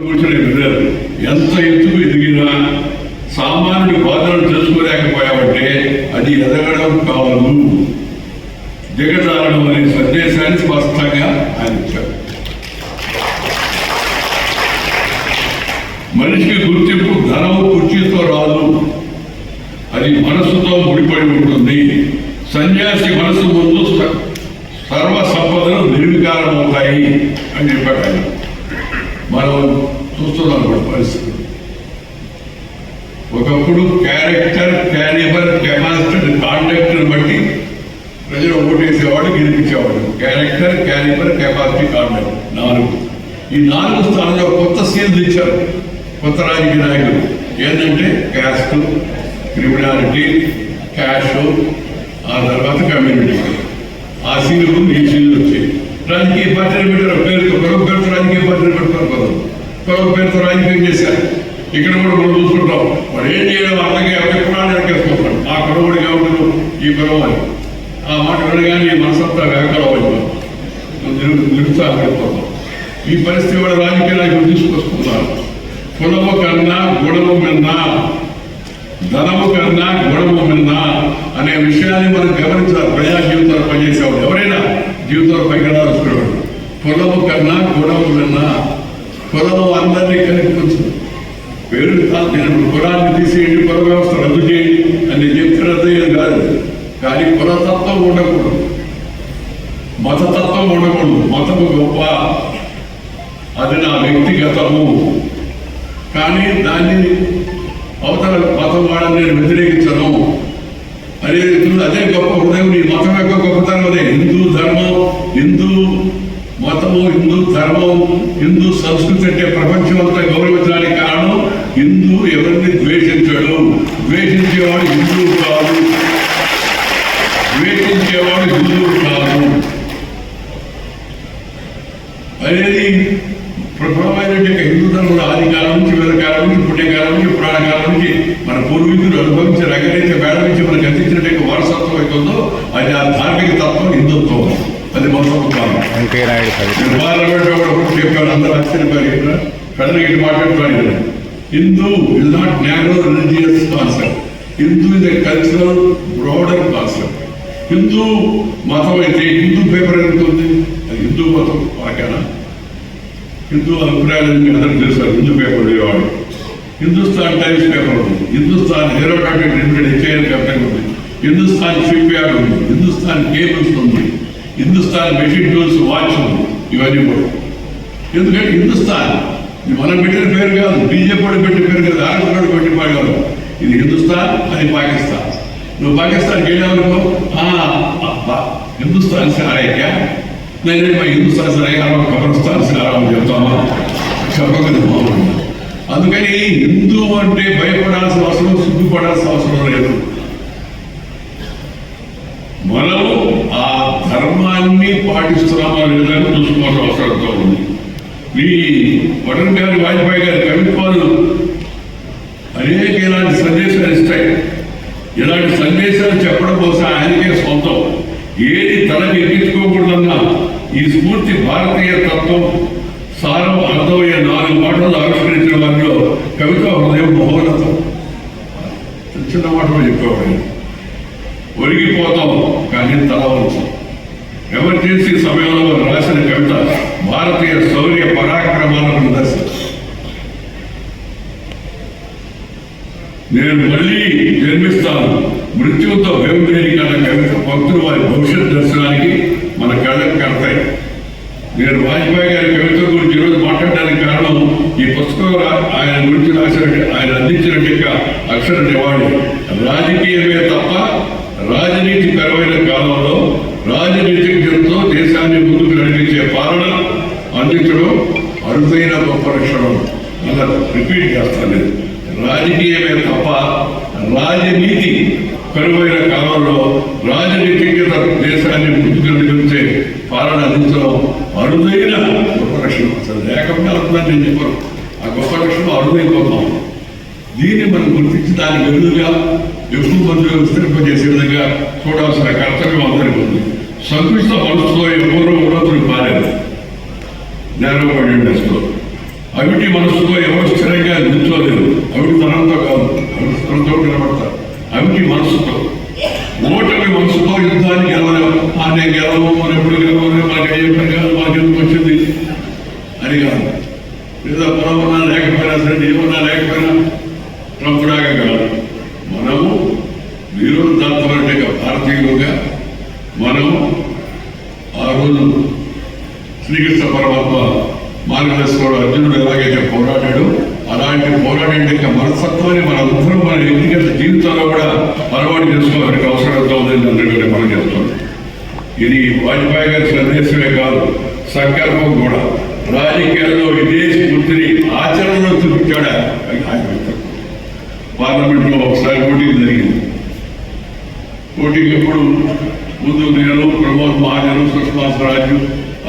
ఎంత ఎత్తుకు ఎదిగినా సామాన్యుడి బాధలను తెలుసుకోలేకపోయామంటే అది ఎదగడం కాదు, దిగజారడం అనే సందేశాన్ని స్పష్టంగా ఆయన ఇచ్చారు. మనిషికి గుర్తింపు ధనము కుర్చీతో రాదు, అది మనస్సుతో ముడిపడి ఉంటుంది. సన్యాసి మనసు ముందు సర్వ సంపదలు నిర్వికారం అవుతాయి అని చెప్పాడు ఆయన. మనం చూస్తున్నాం కూడా పరిస్థితి. ఒకప్పుడు క్యారెక్టర్, క్యాలిబర్, కెపాసిటీ, కాండక్ట్ని బట్టి ప్రజలు ఓటేసేవాడు, గెలిపించేవాడు. Character, calibre, capacity, conduct 4. ఈ 4 స్థానంలో కొత్త సీల్ తెచ్చారు కొత్త రాజకీయ నాయకులు. ఏంటంటే క్యాస్ట్, క్రిమినాలిటీ, క్యాష్, ఆ తర్వాత కమ్యూనిటీ. ఆ సీలు ఈ సీలు వచ్చాయి. రాజకీయ పార్టీలు పెట్టారు. పేరుతో పేరుతో రాజకీయ పార్టీలు పెట్టుకోరు, కొరవ పేరుతో రాజకీయం చేశారు. ఇక్కడ కూడా మనం చూసుకుంటాం. వాడు ఏం చేయడం అలాగే కులాన్ని వెనకేసుకుంటాడు. ఆ కొరవడిగా ఉండదు ఈ కొరవ అని. ఆ మాట వినగానే ఈ మనసంతా వ్యాకలం అయిపోతాం, నిరుత్సాహపడిపోతాం. ఈ పరిస్థితి కూడా రాజకీయ నాయకులు తీసుకొస్తున్నారు. కులము కన్నా గుణము మిన్నా, ధనము కన్నా గుణము మిన్నా అనే విషయాన్ని మనం గమనించాలి. ప్రజా జీవితాలు పనిచేసేవాడు ఎవరైనా జీవితంలో పైకి రాసుకునేవాడు. కులము కన్నా గుణము మిన్నా. కులము అందరినీ కనిపించదు. పేరు కాదు, నేను కులాన్ని తీసేయండి, కుల వ్యవస్థ రద్దు చేయండి అని చెప్తే రద్దు అయ్యేది కాదు. కానీ కులతత్వం ఉండకూడదు, మతతత్వం ఉండకూడదు. మతము గొప్ప, అది నా వ్యక్తిగతము. కానీ దాన్ని అవతల మతం వాడని నేను వ్యతిరేకించను అదే అదే గొప్ప హృదయం. నీ మతం యొక్క గొప్పతనం అదే. హిందూ ధర్మం, హిందూ మతము, హిందూ ధర్మం, హిందూ సంస్కృతి అంటే ప్రపంచం అంతా గౌరవించడానికి కారణం హిందూ ఎవరిని ద్వేషించాడు. ద్వేషించేవాడు హిందువు కాదు, ద్వేషించేవాడు హిందువు కాదు అనేది ప్రబలమైన హిందూ ధర్మంలో ఆది కాలం నుంచి, వేద కాలం నుంచి, పుణ్యకాలం నుంచి, పురాణ కాలం నుంచి మన పూర్వీకులు అనుభవించిన రకరైతే వేళ నుంచి మనకు అందించినట్టు వారసత్వం అవుతుందో అది ఆ ధార్మిక తత్వం హిందుత్వం. అది మొత్తం చెప్పాడు. అందరూ ఆశ్చర్యపోయారు. పెద్దలు మాట్లాడుతున్నాడు. Hindu is not narrow religious concept. Hindu is a cultural broader concept. Hindu మతం అయితే హిందూ పేపర్ ఎందుకుంది? అది హిందూ మతం వాకేనా? హిందూ అభిప్రాయాలు మీ అందరూ తెలుస్తారు. హిందూ పేపర్ వాడు హిందుస్థాన్ టైమ్స్ పేపర్ ఉంది, Hindustan aeronautic limited HIL company ఉంది, హిందుస్థాన్ షిప్ యార్డ్ ఉంది, హిందుస్థాన్ కేబుల్స్ ఉంది, హిందుస్థాన్ మెషిన్ టూల్స్ వాచ్ ఉంది. ఇవన్నీ కూడా ఎందుకంటే హిందుస్థాన్ ఇది మనం పెట్టిన పేరు కాదు, బీజేపీ వాడు పెట్టిన పేరు కాదు, ఆర్ఎస్ వాడు పెట్టిన పేరు కాదు. ఇది హిందుస్థాన్, అది పాకిస్తాన్. నువ్వు పాకిస్తాన్కి వెళ్ళావనుకో, హిందుస్థాన్ से आ रहे क्या? नहीं मैं हिंदुस्तान से नहीं आ रहा हूँ, कब्रिस्तान से आ रहा हूँ చెప్తాను. చెప్పగలదు మామూలు. అందుకని హిందూ అంటే భయపడాల్సిన అవసరం, సిగ్గుపడాల్సిన అవసరం లేదు. మనము ఆ ధర్మాన్ని పాటిస్తున్నామా లేదని చూసుకోవాల్సిన అవసరంతో ఉంది. ఈ అటల్ గారి, వాజ్పేయి గారి కవిత్వాలు అనేక ఇలాంటి సందేశాలు ఇస్తాయి. ఇలాంటి సందేశాలు చెప్పడం కోసం ఆయనకే సొంతం. ఏది తనకి ఎక్కించుకోకూడదన్నా ఈ స్ఫూర్తి భారతీయ తత్వం సారం అర్థమయ్యే 4 మాటలు ఆవిష్కరించిన వారిలో కవితా హృదయం మహోన్నతం. చిన్న మాటలు చెప్పేవాడు. ఒరిగిపోతాం కానీ తలవచ్చు. ఎమర్జెన్సీ సమయంలో రాసిన కవిత భారతీయ శౌర్య పరాక్రమాలను ప్రదర్శన. నేను మళ్ళీ జన్మిస్తాను, మృత్యువుతో భయంకరమైన కవిత భక్తులు వారి భవిష్యత్ దర్శనానికి మన కళ్ళకు కడతాయి. నేను వాజ్పేయి గారి కవిత గురించి ఈరోజు మాట్లాడడానికి కారణం ఈ పుస్తకం ఆయన గురించి రాసిన, ఆయన అందించిన అక్షర నివాళి. రాజకీయమే తప్ప రాజనీతిపరమైన కాలంలో రాజనీతిజ్ఞంతో దేశాన్ని ముందుకు నడిపించే పాలన అందించడం అరుదైన గొప్ప లక్షణం. అలా రిపీట్ చేస్తాను. రాజకీయమే తప్ప రాజనీతి కరువైన కాలంలో రాజనీతిజ్ఞత దేశాన్ని ముందుకు నడిపించే పాలన అందించడం అరుదైన గొప్ప లక్షణం. అసలు లేకుండా అవుతుందని నేను చెప్పాను. ఆ గొప్ప లక్షణం అరుదైపోతాం. దీన్ని మనం గుర్తించి దాని వెలుగుగా ఎక్కువ మందిలో విస్తరింపజేసే విధంగా చూడాల్సిన కర్తవ్యం అందరికీ ఉంది. సంకుచిత మనసులో ఎవరో ఉన్నతులు మారారు. నేరో పడి అవిటి మనసుతో ఎవరు స్థిరంగా నిల్చోలేరు. అవిటి తనంతో కాదు, అవిటి స్థలంతో నిలబడతారు. అవిటి మనసుతో, ఓటమి మనసుతో యుద్ధాన్ని గెలవలేము. నేను గెలవము, మనం ఎప్పుడు గెలవలేము, మనకి ఏం పని కాదు, మనకి ఎందుకు వచ్చింది అని కాదు. లేదా పొలమన్నా లేకపోయినా సరే, ఏమన్నా లేకపోయినా ట్రంపులాగా కాదు. మనము వీరోత్తాత్మక భారతీయులుగా మనము ఆ రోజు శ్రీకృష్ణ పరమాత్మ మార్గదర్శకుడు అర్జునుడు ఎలాగైతే పోరాడాడు, అలాంటి పోరాడే మనస్తత్వాన్ని మనందరం మన వ్యక్తిగత జీవితంలో కూడా అలవాటు చేసుకోవడానికి అవసరం అవుతుందని అందరికీ మనం చేస్తున్నాం. ఇది వాజ్పేయి గారి సందేశమే కాదు, సంకల్పం కూడా. రాజకీయాల్లో ఇదే స్ఫూర్తిని ఆచరణలో చూపించాడు ఆయన. పార్లమెంట్లో ఒకసారి పోటీలు జరిగింది. పోటీకి ఎప్పుడు ముందు నేను, ప్రమోద్ మహాజన్, సుష్మా స్వరాజ్,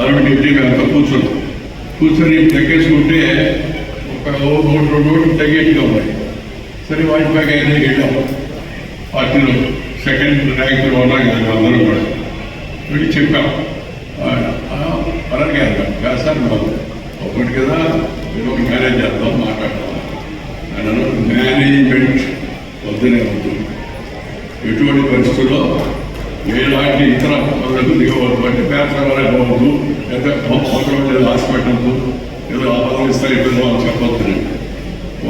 అరుణ్ జైట్లీ అంతా కూర్చొని తగ్గేసుకుంటే ఒక 3 నోట్లు తగ్గేట్టుగా ఉన్నాయి. సరే వాజ్పేయి గారి వెళ్ళాము. పార్టీలో సెకండ్ ర్యాంకులో ఉన్నాం కదా అందరూ కూడా. వెళ్ళి చెప్పాం, అలాగే కాదు సార్, మాకు ఒకటి కదా, మీరు ఒక మేనేజ్ చేద్దాం, మాట్లాడతాం. ఆయన మేనేజ్మెంట్ వద్దనే ఉంటుంది. ఎటువంటి పరిస్థితుల్లో ఎలాంటి ఇతర పనులకు దిగవద్దు, అంటే వ్యాపారాలు అవ్వద్దు, లేదా అవసరం లేదు హాస్పిటల్కు ఏదో ఆపదలు ఇస్తారు, ఇబ్బంది వాళ్ళు చెప్పొద్దు.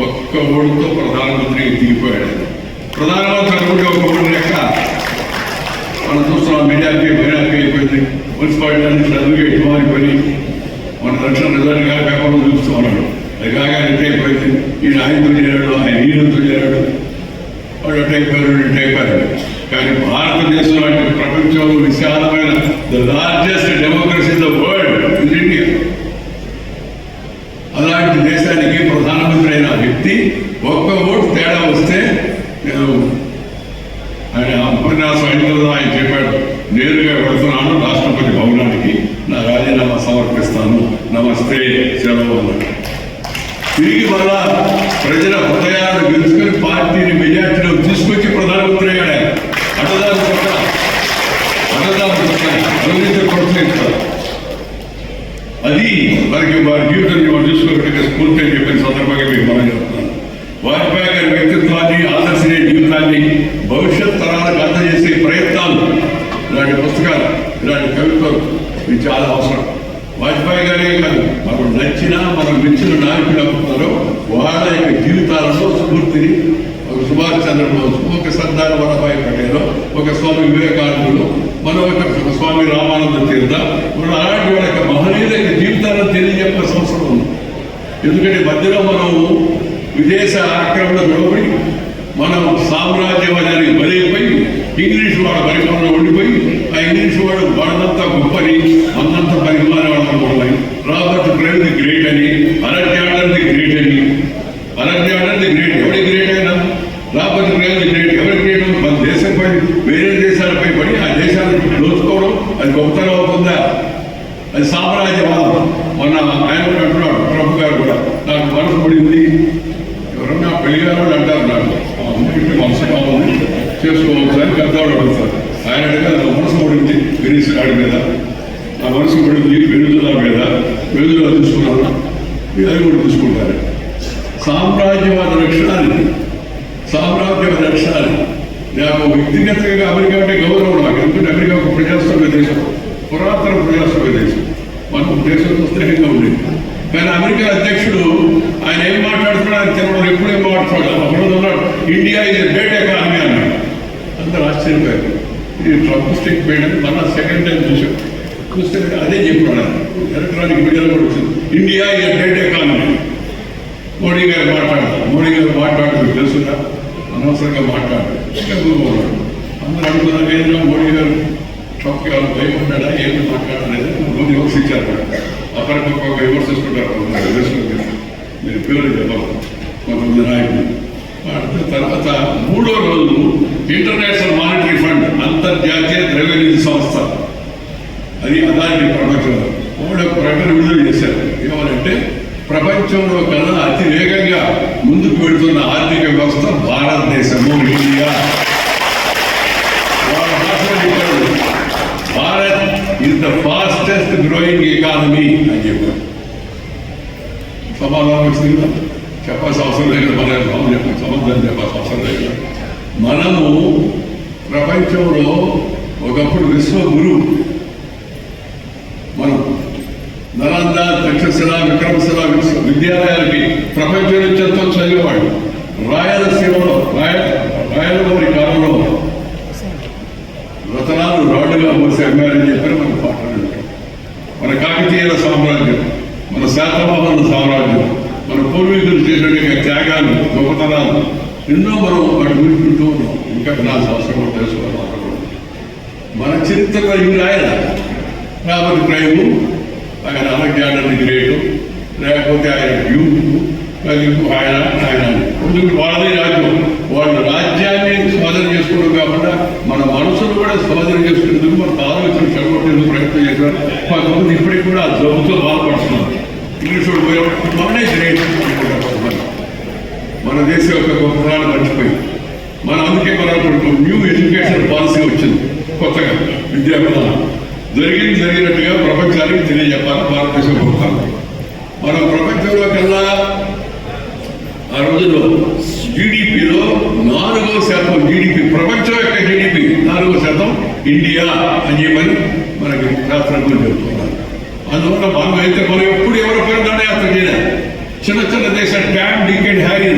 ఒక్క ఓటుతో ప్రధానమంత్రి దిగిపోయాడు. ప్రధానమంత్రి అనుకుంటే ఒక ఓటు లెక్క మనం చూస్తున్నాం. మెజార్టీ అయిపోయింది. మున్సిపాలిటీ అన్ని చదువుగా మారిపోయి మన దక్షిణ రిజల్ట్ గారి పేపర్లో చూస్తూ ఉన్నాడు. అది కాగా రిట్ అయిపోయింది. ఈయన ఆయనతో చేరాడు, ఆయన ఈయనతో చేరాడు, వాడు అయిపోయారు. కానీ భారతదేశం అంటే ప్రపంచంలో విశాలమైన the largest democracy in the world in India. అలాంటి దేశానికి ప్రధానమంత్రి అయిన వ్యక్తి ఒక్క ఓటు తేడా వస్తే, నేను ఆయన ఉపన్యాసం అయిన తర్వాత ఆయన చెప్పాడు, నేరుగా వెళుతున్నాను రాష్ట్రపతి భవనానికి, నా రాజీనామా సమర్పిస్తాను, నమస్తే, సెలవు అన్నాడు. తిరిగి మళ్ళా ప్రజల హృదయాలను గెలుచుకొని పార్టీని మెజార్టీలో తీసుకొచ్చి ప్రధానమంత్రి అయ్యాడు. అది మనకి వారి జీవితాన్ని మనం చూసుకోవడానికి స్ఫూర్తి అని చెప్పిన సందర్భంగా మీకు మనం చెప్తున్నాను. వాజ్పేయి గారి వ్యక్తిత్వాన్ని, ఆదర్శనీయ జీవితాన్ని భవిష్యత్ తరాలకు అందజేసే ప్రయత్నాలు, ఇలాంటి పుస్తకాలు, ఇలాంటి కవిత్వాలు ఇవి చాలా అవసరం. వాజ్పేయి గారే కాదు, మనం నచ్చిన, మనం మెచ్చిన నాయకులు అవుతున్నారో వాళ్ళ యొక్క జీవితాలలో స్ఫూర్తిని, ఒక సుభాష్ చంద్రబోస్, ఒక సర్దార్ వల్లభాయ్ పటేల్, ఒక స్వామి వివేకానందులు, మనం ఒక స్వామి రామానంద తీర్థ, మనం అలాంటి వాళ్ళ యొక్క మహనీయుల యొక్క జీవితాలను తెలియజెప్పాల్సిన అవసరం ఉంది. ఎందుకంటే మధ్యలో మనం విదేశ ఆక్రమణకు లోబడి మనం సామ్రాజ్యవాదానికి బలైపోయి ఇంగ్లీష్ వాడు పరిపాలన ఉండిపోయి, ఆ ఇంగ్లీష్ వాడు వాడంతా గొప్పని, అన్నంత పరిమాణం వాళ్ళని రాబర్ట్ క్లైవ్ ది గ్రేట్ అని, అలెగ్జాండర్ ది గ్రేట్ అని. అలెగ్జాండర్ ది గ్రేట్ ఎవరి గ్రేట్ అయినా, రాబర్ట్ క్లైవ్ ది గ్రేట్ ఎవరి గ్రేట్? మన దేశంపై వేరే దేశాలపై పడి ఆ దేశాలను దోచుకోవడం అది గొప్పతనం అవుతుందా? అది సామ్రాజ్యవాదం. మొన్న ఆయన కూడా అంటున్నాడు, ట్రంప్ గారు కూడా, నాకు మనసు పడింది, ఎవరన్నా పెళ్లిగారు అంటారు, నాకు అమ్మాయి మనసుగా ఉంది, చేసుకోవచ్చు అని పెద్దవాడు అడుగుతారు. ఆయన అడిగా నా మనసు పడింది వెనిసిలాడి మీద, నా మనసు పడింది వెనుజులా మీద, వెనుజులా తీసుకున్నాను, అది కూడా తీసుకుంటారు. సామ్రాజ్యవాద లక్షణాలు, సామ్రాజ్యవాద లక్షణాలు. నాకు వ్యక్తిగతంగా అమెరికా అంటే గౌరవం నాకు, ఎందుకంటే అమెరికా ఒక ప్రజాస్వామ్య దేశం, పురాతన ప్రజాస్వామ్య దేశం, మనకు దేశంతో స్నేహంగా ఉండేది. కానీ అమెరికా అధ్యక్షుడు ఆయన ఏం మాట్లాడుతున్నాడు ఆయన తెలవడం, ఎప్పుడేం మాట్లాడుతున్నాడు. అప్పుడు ఇండియా ఇది గ్రేట్ ఎకానమీ అన్నాడు. అందరూ ఆశ్చర్యపోయారు. ఇది ట్రంప్ స్టేట్మెంట్ అని మన సెకండ్ టైం చూస్తే అదే చెప్పాడు. ఎలక్ట్రానిక్ మీడియాలో కూడా వచ్చింది, ఇండియా ఇది గ్రేట్ ఎకానమీ. మోడీ గారు మాట్లాడుతూ తెలుసుగా, అనవసరంగా మాట్లాడారు. అందరూ అనుకున్నారు ఏదైనా మోడీ గారు ట్రంప్ గారు భయపడ్డా, ఏమి మాట్లాడలేదు, రోజు విమర్శించారు. అపరిపక్వంగా విమర్శిస్తుంటారు మీరు పేరు చెప్పాలి కొంతమంది నాయకులు. తర్వాత 3వ రోజు ఇంటర్నేషనల్ మానిటరీ ఫండ్, అంతర్జాతీయ ద్రవ్యనిధి సంస్థ, అది అలాంటి ప్రపంచంలో ఒక ప్రకటన విడుదల చేశారు. ఏమనంటే ప్రపంచంలో కన్నా అతి వేగంగా ముందుకు వెళుతున్న ఆర్థిక వ్యవస్థ భారతదేశము, ఇండియా. వాళ్ళ భాషలో చెప్పారు, Bharat is the fastest growing economy అని చెప్పారు. సమాధానం ఇస్తుంది కదా, చెప్పాల్సిన అవసరం లేదు. మన సమాధానం చెప్పాల్సిన అవసరం లేదు. మనము ప్రపంచంలో ఒకప్పుడు విశ్వగురు, మనం నలంద, తక్షశిల, విక్రమశిల విద్యాలయాలకి ప్రపంచం నుంచి ఎంతో చదివేవాడు. రాయలసీమలో రాయలవారి కాలంలో రతనాలు రాళ్ళుగా మోసి అమ్మారని చెప్పారు మన పాటలు. మన కాకతీయుల సామ్రాజ్యం, మన శాతవాహనుల సామ్రాజ్యం, మన పూర్వీకులు చేసినటువంటి త్యాగాలు, గొప్పతనాలు ఎన్నో మనం వాటి గురించుకుంటూ ఉన్నాం. ఇంకా నా సంవత్సరం తెలుసుకోవాలి. మన చరిత్రలో ఇవి రాయాల రాబోతు ప్రైము, ఆయన అలెగ్జాండర్ ది గ్రేటు, లేకపోతే ఆయన డ్యూకు, ఆయన వాళ్ళది రాజ్యం. వాళ్ళు రాజ్యాన్ని స్వాధీనం చేసుకోవడం కాకుండా మన మనసును కూడా స్వాధీనం చేసుకునేందుకు మన ఆలోచన చెడగొట్టేందుకు ప్రయత్నం చేశారు. కొంతమంది ఇప్పటికి కూడా ఆ జబ్బుతో బాధపడుతున్నారు. ఇంగ్లీష్ వాడు పోయినప్పుడు మనమే గ్రేట్ అనుకుంటారు. మన దేశం యొక్క గొప్పతనాన్ని మర్చిపోయి మన అందుకే మనకు న్యూ ఎడ్యుకేషన్ పాలసీ వచ్చింది కొత్తగా. విద్యా విధానం జరిగినట్టుగా ప్రపంచానికి తెలియజెప్పాలి భారతదేశం గొప్పతనం. మనం ప్రపంచంలో కన్నా ఆ రోజుల్లో జీడిపిలో 4% జీడిపి, ప్రపంచం యొక్క జీడిపి 4% ఇండియా అని చెప్పని మనకి శాస్త్రజ్ఞులు చెబుతున్నారు. అందువల్ల మనం అయితే మనం ఎప్పుడు ఎవరి పేరు దండయాత్ర చేయలేదు. చిన్న చిన్న దేశాలు ట్యామ్, డిక్ అండ్ హ్యారీ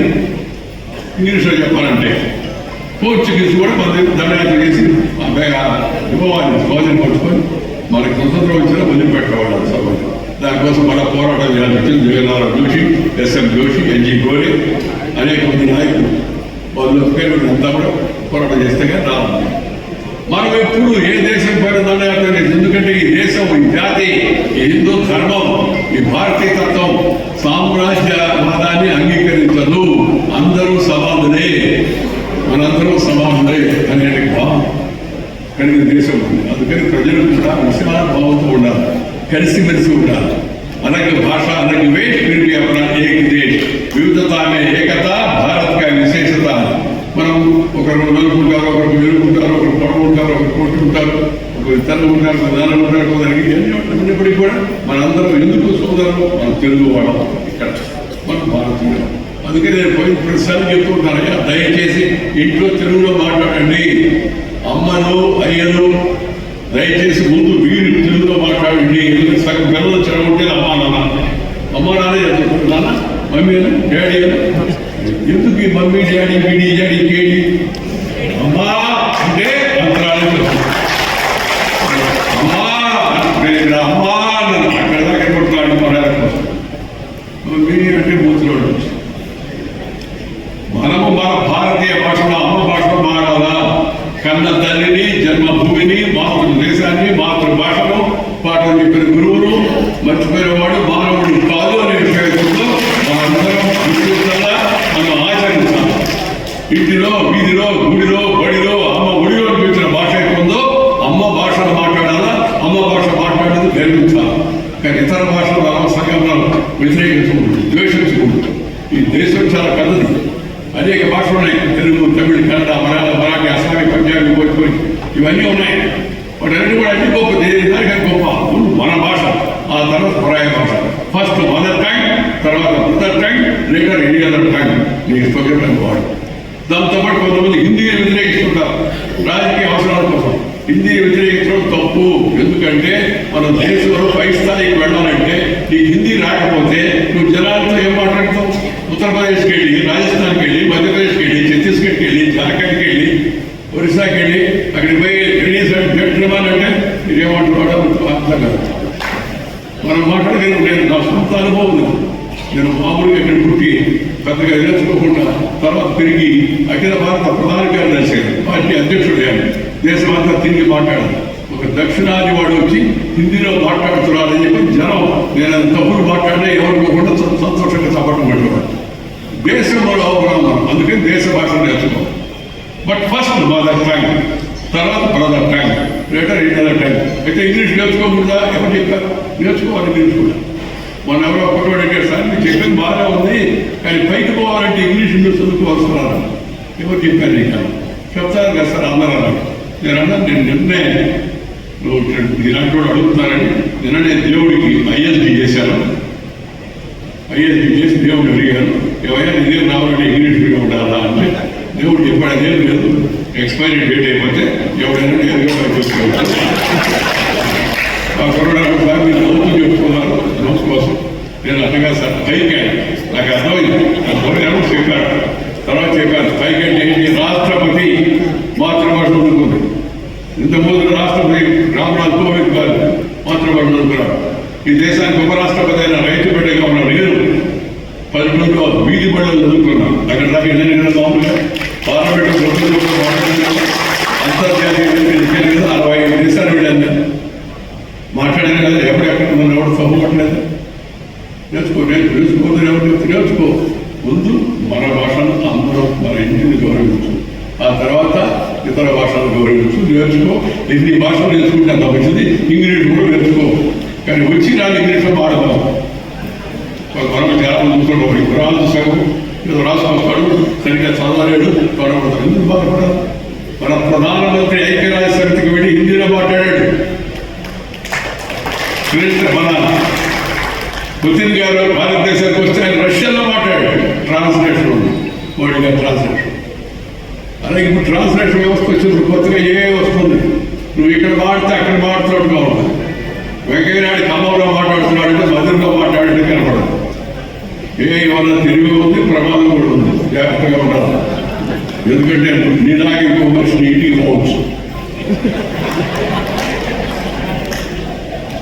ఇంగ్లీష్లో చెప్పాలంటే పోర్చుగీస్ కూడా మన దండయాత్ర చేసి యువవాన్ని స్వాధీనం పట్టుకొని మనకి స్వతంత్రం వచ్చినా వదిలిపెట్టేవాళ్ళు సభలు. దానికోసం మన పోరాటం చేయాల్సి వచ్చింది. జగన్నాథ్ జోషి, ఎస్ఎం జోషి, ఎన్జి గోరే, అనేక మంది నాయకులు వాళ్ళు పేరు అంతా కూడా పోరాటం చేస్తే రావాలి. మనం ఎప్పుడు ఏ దేశం పేరు దండయాత్ర లేదు. ఎందుకంటే ఈ దేశం, ఈ జాతి, ఈ హిందూ ధర్మం, ఈ భారతీయ తత్వం సామ్రాజ్యవాదాన్ని అంగీకరించదు. అందరూ సమానులే, మనందరూ సమానులే అనేది భావం కలిగిన దేశం ఉంది. అందుకని ప్రజలు కూడా విశాల భావంతో ఉండాలి, కలిసిమెలిసి ఉండాలి. अलग भाषा अलग वेश फिर भी अपना एक देश विविधता में एकता भारत का विशेषता మనం ఒకరు నలుగుంటారు, ఒకరు వెలుగుంటారు, ఒకరు పొడవుంటారు, ఒకరు కొట్టుకుంటారు, ఒకరు తెల్లగుంటారు, దానం ఉంటారు. కొందరికి ఉన్నప్పటికీ కూడా మనందరం ఎందుకు సోదరులు, మన తెలుగు వాళ్ళం, ఇక్కడ మన భారతీయులు. అందుకే నేను పోయి ప్రతిసారి చెప్తూ ఉంటాను, దయచేసి ఇంట్లో తెలుగులో మాట్లాడండి. అమ్మలు అయ్యలు దయచేసి ముందు వీరు తెలుగులో మాట్లాడండి. ఎందుకంటే సగం పిల్లలు చెడగొట్టే అమ్మా నాన్న చెప్తున్నారు. నాన్న మమ్మీ అని డాడీ అని ఎందుకు ఈ మమ్మీ డాడీ బీడీ డాడీ కేడీ అమ్మా అంటే అంతరాలు అమ్మా అమ్మా అక్కడ దాకా కొట్లాడి మర్యాద కోసం మమ్మీ అంటే బూతులో మనము మన భారతీయ భాషలో అమ్మ భాషలో మారాలా. కన్న తల్లిని, జన్మభూమిని, మాతృదేశాన్ని, మాతృభాషను పాఠం చెప్పిన గురువును మర్చిపోయినవాడు మానవుడు కాదు అనే విషయంలో మనందరం విశ్వసంగా మనం ఆచరించాలి. ఇంటిలో, వీధిలో, గుడిలో, బడిలో అమ్మ ఒడిలో చూసిన భాష ఉందో అమ్మ భాషను మాట్లాడాలా, అమ్మ భాష మాట్లాడేది గర్వించాలి. కానీ ఇతర భాషలు అనవసరంగా మనం వ్యతిరేకించకూడదు, ద్వేషించకూడదు. ఈ దేశం చాలా పెద్దది, అనేక భాషలు ఉన్నాయి. తెలుగు, తమిళ, కన్నడ, మలయాళం, మరాఠీ, అస్సామీ, పంజాబీ, భోజ్పురి ఇవన్నీ ఉన్నాయి. వాటన్నిటి కూడా అన్ని గొప్ప, దేనిదానికే గొప్ప. మన భాష, ఆ తర్వాత పరాయ భాష. ఫస్ట్ మదర్ టంగ్, తర్వాత mother tongue, later any other tongue నీకు ఇష్టం వాడు. దాంతోపాటు కొంతమంది హిందీని వ్యతిరేకిస్తుంటారు రాజకీయ అవసరాల కోసం. హిందీని వ్యతిరేకించడం తప్పు. ఎందుకంటే మన దేశంలో పై స్థాయికి వెళ్ళాలంటే నీకు హిందీ రాకపోతే నువ్వు జనాలతో ఏం మాట్లాడతావు? ఉత్తరప్రదేశ్కి వెళ్ళి, రాజస్థాన్కి వెళ్ళి, మధ్యప్రదేశ్కి వెళ్ళి, ఛత్తీస్గఢ్కి వెళ్ళి, జార్ఖండ్కి వెళ్ళి, ఒరిస్సాకి వెళ్ళి అక్కడికి పోయి అంటే ఇదేమంటున్నాడో అర్థం కాదు. మనం మాట్లాడగలిగిన నేను నా సొంత అనుభవం ఉంది. నేను మామూలుగా ఇక్కడ పుట్టి పెద్దగా నేర్చుకోకుండా తర్వాత తిరిగి అఖిల భారత ప్రధాన కార్యదర్శి, పార్టీ అధ్యక్షుడయ్యాను. దేశమంతా తిరిగి మాట్లాడాను. ఒక దక్షిణాది వాడు వచ్చి హిందీలో మాట్లాడుతున్నాడని చెప్పి జనం నేను అది తప్పులు మాట్లాడినా ఎవరికోకుండా సంతోషంగా చెప్పడం పట్టుకోవాలి. దేశంలో మనం అందుకని దేశ భాషను నేర్చుకోవాలి. బట్ ఫస్ట్ మదర్ టంగ్, తర్వాత brother tongue, later inter tongue. అయితే ఇంగ్లీష్ నేర్చుకోకుండా ఎవరు చెప్పారు? నేర్చుకోవాలి ఇంగ్లీష్ కూడా. మన ఎవరో ఒకటి అడిగారు, సార్ మీరు చెప్పింది బాగా ఉంది, కానీ పైకి పోవాలంటే ఇంగ్లీష్ చదువుకోవాల్సిన్నారు. ఎవరు చెప్పారు? నీకు చెప్తారు కదా సార్ అందరూ అన్నాడు. నేను అన్నాను, నేను నిన్నే నువ్వు ఇలాంటి వాడు అడుగుతున్నారని నిన్ననే దేవుడికి ఐఎస్డి చేశాను. ఐఎస్బీ చేసి దేవుడు అడిగాను, ఏమైనా ఇదేం రావాలంటే ఇంగ్లీష్గా ఉండాలా అంటే దేవుడు చెప్పాడు అదేం లేదు, ఎక్స్పైరీ డేట్ అయిపోతే ఎవరైనా నేరుగా చూసుకోవచ్చు. ఆ కరోనా మీరు నవ్వుతూ చెప్పుకున్నారు నోట్స్ కోసం. నేను అన్నగా సార్ పైకి నాకు అర్థమైంది, ఎవరు చెప్పారు. తర్వాత చెప్పారు పైకి అంటే ఏంటి, రాష్ట్రపతి మాతృభాష ఉంటుంది. ఇంతకుముందు రాష్ట్రపతి రామ్నాథ్ కోవింద్ గారు మాతృభాష అనుకున్నారు. ఈ దేశానికి ఉపరాష్ట్రపతి అయిన రైతు బిడ్డగా ఉన్న నేను పల్లెటూరులో వీధి బడులు చదువుకున్నాను. అక్కడ దాకా ఎన్ని మామూలుగా పార్లమెంట్ అంతర్జాతీయ 65 దేశాలు వెళ్ళాను. మాట్లాడాను కదా, ఎప్పుడెక్కడ మనం ఎవరు చదువుకోవట్లేదు. నేర్చుకోవద్దు ఎవరు నేర్చుకో. ముందు మన భాషను అందరూ మన ఇంటిని గౌరవించు, ఆ తర్వాత ఇతర భాషలను గౌరవించు, నేర్చుకో. ఎన్ని భాషలు నేర్చుకుంటే అంత మంచిది. ఇంగ్లీష్ కూడా నేర్చుకో, కానీ వచ్చి రాని ఇంగ్లీష్లో మాడదాం. మనం చాలా చూసుకుంటాం, రాజు సగం ఏదో రాసుకొస్తాడు, సరిగ్గా చదవలేడు, గొడవడతాడు. ఎందుకు బాధపడాలి? మన ప్రధానమంత్రి ఐక్యరాజ్య సమితికి వెళ్ళి హిందీలో మాట్లాడాడు. మన పుతిన్ గారు భారతదేశానికి వస్తే ఆయన రష్యాలో మాట్లాడాడు. ట్రాన్స్లేషన్ ఉంది, మోడీ గారు ట్రాన్స్లేషన్. అలాగే ఇప్పుడు ట్రాన్స్లేషన్ వ్యవస్థ వచ్చింది, కొత్తగా వస్తుంది. నువ్వు ఇక్కడ మాడితే అక్కడ మాట్లాడుతూ ఉంటుంది. వెంకయ్యనాయుడు ఖమ్మంలో మాట్లాడుతున్నాడంటే మధురలో మాట్లాడితే కనపడదు. ఇవాళ తిరిగి ఉంది, ప్రమాదం కూడా ఉంది, జాగ్రత్తగా ఉండాలి. ఎందుకంటే నీలాగే ఇంకో మనిషి ఇంటికి పోవచ్చు.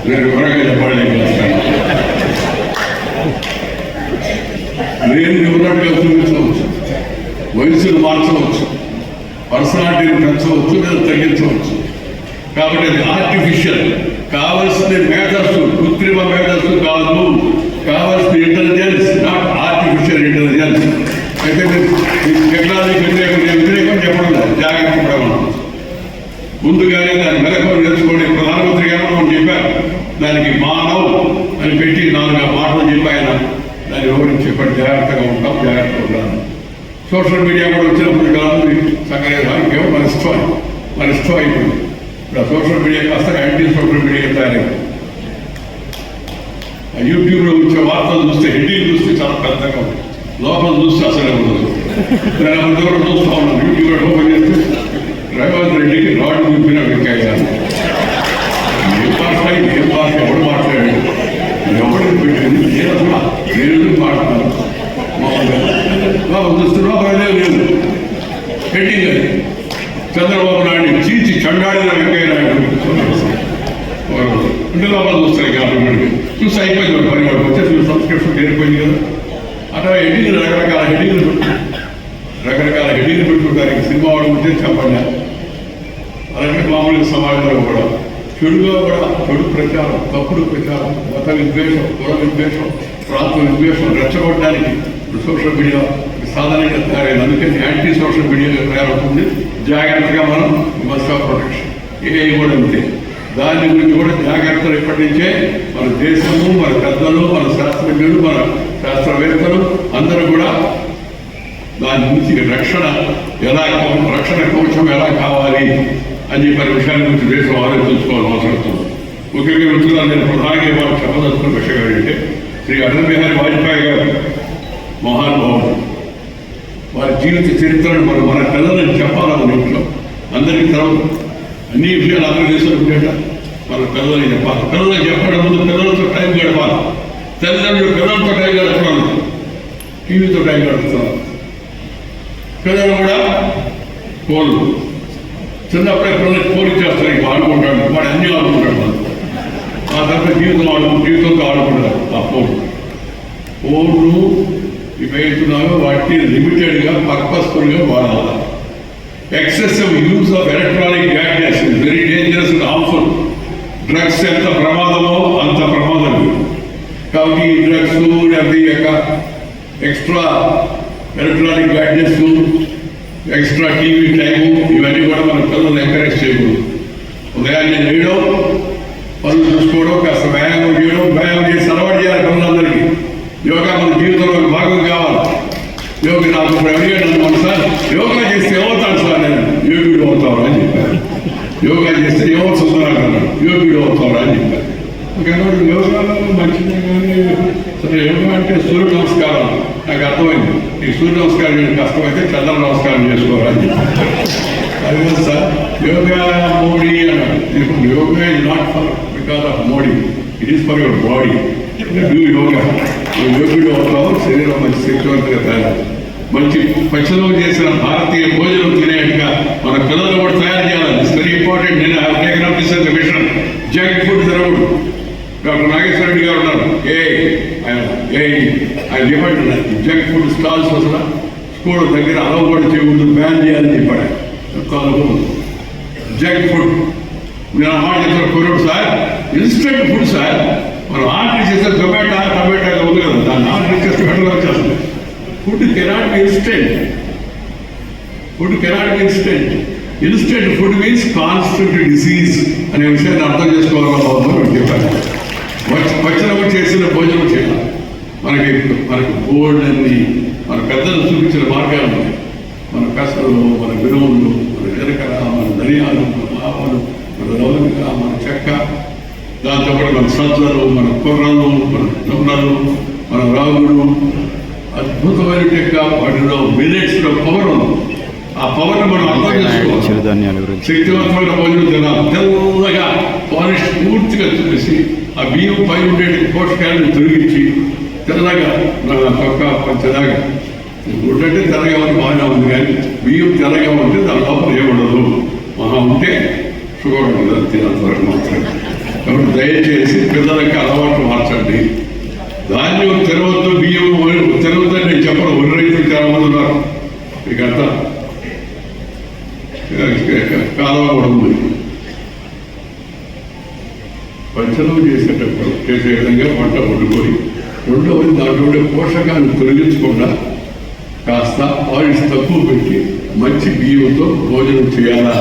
నేను వివరంగా చెప్పాలి. నేను ఉన్నట్టుగా చూపించవచ్చు, వయసును మార్చవచ్చు, పర్సనాలిటీని పెంచవచ్చు లేదా తగ్గించవచ్చు. కాబట్టి అది ఆర్టిఫిషియల్. కావలసిన మేధస్సు కృత్రిమ మేధస్సు కాదు, కావలసిన ఇంటెలిజెన్స్, నాట్ ఆర్టిఫిషియల్ ఇంటెలిజెన్స్. అయితే టెక్నాలజీ వ్యతిరేకం చెప్పడం లేదు, జాగ్రత్త పడడం. ముందుగానే దాన్ని మెలకువలు నేర్చుకోండి. ప్రధానమంత్రి గారు మనం చెప్పారు, దానికి మానవ్ అని పెట్టి 4 మాటలు చెప్పి ఆయన దాన్ని వివరించి చెప్పండి. జాగ్రత్తగా ఉంటాం, జాగ్రత్తగా ఉంటాను. సోషల్ మీడియా కూడా వచ్చినప్పుడు కాదు సంగతి ఇంకేమో మన ఇష్టం అయిపోయింది. ఇప్పుడు సోషల్ మీడియా కాస్త యాంటీ సోషల్ మీడియా తయారైంది. యూట్యూబ్లో వచ్చే వార్తలు చూస్తే హెడ్డింగ్ చూస్తే చాలా పెద్దగా ఉంది, లోపల చూస్తే అసలే ఉండదు. నేను అందరూ చూస్తూ ఉన్నాను. యూట్యూబ్లో ఓపెన్ చేస్తే రేవంత్ రెడ్డికి రాడ్ చూపిన వెంకయ్య గారు. ఏం భాష ఎవరు మాట్లాడాడు, ఎవరు పెట్టింది, నేను మాట్లాడాను. చూస్తున్నాం లేదు హెడ్డింగ్ అది. చంద్రబాబు నాయుడు చీచి చండాడిన వెంకయ్య నాయుడు అంటే లోపల చూస్తాయి గవర్నమెంట్ చూసి అయిపోయింది. పని వాడికి వచ్చేసి సబ్స్క్రిప్షన్ చేరిపోయింది కదా. అట్లా హెడ్డింగ్ రకరకాల హెడ్డింగ్లు పెట్టుకుంటారు. సినిమా వాడు ఉంటే చెప్పండి. అలాగే మామూలుగా సమాజంలో కూడా చెడు ప్రచారం, తప్పుడు ప్రచారం, మత విద్వేషం, కుల విద్వేషం, ప్రాంత విద్వేషం రెచ్చగొట్టడానికి సోషల్ మీడియా సాధారణంగా తయారైంది. అందుకని యాంటీ సోషల్ మీడియాగా తయారవుతుంది. జాగ్రత్తగా మనం మస్ట్ ఆఫ్ ప్రొటెక్షన్ ఏ కూడా అంతే. దాని గురించి కూడా జాగ్రత్తలు ఇప్పటి నుంచే మన దేశము, మన పెద్దలు, మన శాస్త్రజ్ఞులు, మన శాస్త్రవేత్తలు అందరూ కూడా దాని నుంచి రక్షణ కవచం ఎలా కావాలి అని చెప్పిన విషయాల గురించి దేశం ఆలోచించుకోవాలని అవసరం. ముఖ్యంగా మిత్రులు, నేను ప్రధానంగా ఇవాళ చెప్పదలుచుకున్న విషయం ఏంటంటే శ్రీ అటల్ బిహారీ వాజ్పేయి గారు మహానుభావుడు. వారి జీవిత చరిత్రను మన పిల్లలను చెప్పాలని ఇంట్లో అందరికీ తర్వాత అన్ని విషయాలు అందరూ చేసుకుంటేట మన పిల్లలకి చెప్పాలి. పిల్లలకు చెప్పడం ముందు పిల్లలతో టైం గడపాలి. తల్లిదండ్రులు పిల్లలతో టైం గడపడం, టీవీతో టైం గడుపుతున్నారు. పిల్లలు కూడా ఫోన్లు చిన్నప్పుడే పిల్లలకి ఫోన్ ఇచ్చేస్తారు. ఇంక ఆడుకుంటాడు, వాడు అన్నీ ఆడుకుంటాడు. ఆ తర్వాత జీవితంతో ఆడుకుంటారు. ఆ ఫోన్లు ఇవేస్తున్నారో వాటిని లిమిటెడ్గా పర్పస్ఫుల్గా వాడాలి. Excessive use of electronic gadgets is very dangerous and harmful. Drugs ఎంత ప్రమాదమో అంత ప్రమాదం. కాబట్టి ఈ డ్రగ్స్ అది extra electronic gadgets, extra TV time ఇవన్నీ కూడా మన పిల్లలు ఎంకరేజ్ చేయకూడదు. ఉదయాన్నే చేయడం, పనులు చూసుకోవడం, కాస్త వ్యాయామం చేయడం, వ్యాయామం చేసి అలవాటు చేయాలి పిల్లలందరికీ. యోగా మన జీవితంలో భాగం కావాలి. యోగి నాకు ఇప్పుడు అడిగాడు నన్ను సార్, యోగా చేస్తే ఏమవుతాను సార్, నేను యోగుడు అవుతాను అని చెప్పాను. యోగా చేస్తే ఏమవుతుందో నాకు అన్నాడు, యోగుడు అవుతాను అని చెప్పాను. యోగా మంచిదే కానీ సరే యోగా అంటే సూర్య నమస్కారం నాకు అర్థమైంది. ఈ సూర్య నమస్కారం చేయడం కష్టమైతే చంద్ర నమస్కారం చేసుకోవాలి. అది కాదు సార్, యోగా మోడీ అన్నాడు. Yoga is not for because of Modi, it is for your body. Do yoga, యోగుడు అవుతావు, శరీరం మంచి శక్తివంతంగా తయారు. మంచి పచ్చలో చేసిన భారతీయ భోజనం తినేట్టుగా మన పిల్లలు కూడా తయారు చేయాలి. It's very important. నేను taken up this as a mission. Junk food తినకూడదు. డాక్టర్ నాగేశ్వర రెడ్డి గారు ఉన్నారు, ఆయన చెప్పండి జంక్ ఫుడ్ స్టాల్స్ అసలు స్కూల్ దగ్గర అలవ కూడా చేయకూడదు, బ్యాన్ చేయాలని చెప్పాడు. జంక్ ఫుడ్ నేను ఆ మాట చెప్తాను కొనుడు సార్, ఇన్స్టెంట్ ఫుడ్ సార్. మనం ఆర్డర్ చేస్తే టొమాటో ఉంది కదా, దాన్ని ఆర్డర్ చేస్తే వెంటనే వచ్చేస్తుంది. Food cannot be instant. Food cannot be instant. Instant food means constant disease అనే విషయాన్ని అర్థం చేసుకోవాలని చెప్పారు. పచ్చనము చేసిన భోజనం చేయాలి. మనకి బోర్డు అన్ని మన పెద్దలు చూపించిన మార్గాలు ఉన్నాయి. మన పెసలు, మన విలువలు, మన జీలకర్ర, మన ధనియాలు, మన ఆవాలు, మన లవంగ, మన చెక్క, దాంతోపాటు మన సజ్జలు, మన కొర్రలు, మన జొన్నలు, మన రాగులు, అద్భుతమైన చెక్క. వాటిలో మిల్లెట్స్లో పవర్ ఉంది. ఆ పవర్ని మనం అర్థం చేసుకోవాలి. శక్తివంతమైన భోజనం తినాలి. తెల్లగా పాలిష్ పూర్తిగా చూసి ఆ బియ్యం పై ఉండే పోషకాలను తొలగించి తెల్లగా పక్క పంచదాగా గుడ్డంటే తెల్లగా ఉంది, బాగానే ఉంది. కానీ బియ్యం తెల్లగా ఉంటే దాని లోపల ఏముండదు. మహా ఉంటే షుగర్ ఉండదు తినంతవరకు మాత్రమే. కాబట్టి దయచేసి పిల్లలకి అలవాటు మార్చండి. ధాన్యం తినవద్దు, బియ్యం తినవద్దు అని నేను చెప్పను. ఒరి రైతులు చాలా మంది ఉన్నారు. మీకంతా కాలువ కూడా ఉంది. పంచనం చేసేటప్పుడు చేసే విధంగా పంట వండుకొని, రెండవది దాంట్లో పోషకాన్ని తొలగించకుండా కాస్త ఆయిల్స్ తక్కువ పెట్టి మంచి బియ్యంతో భోజనం చేయాలా.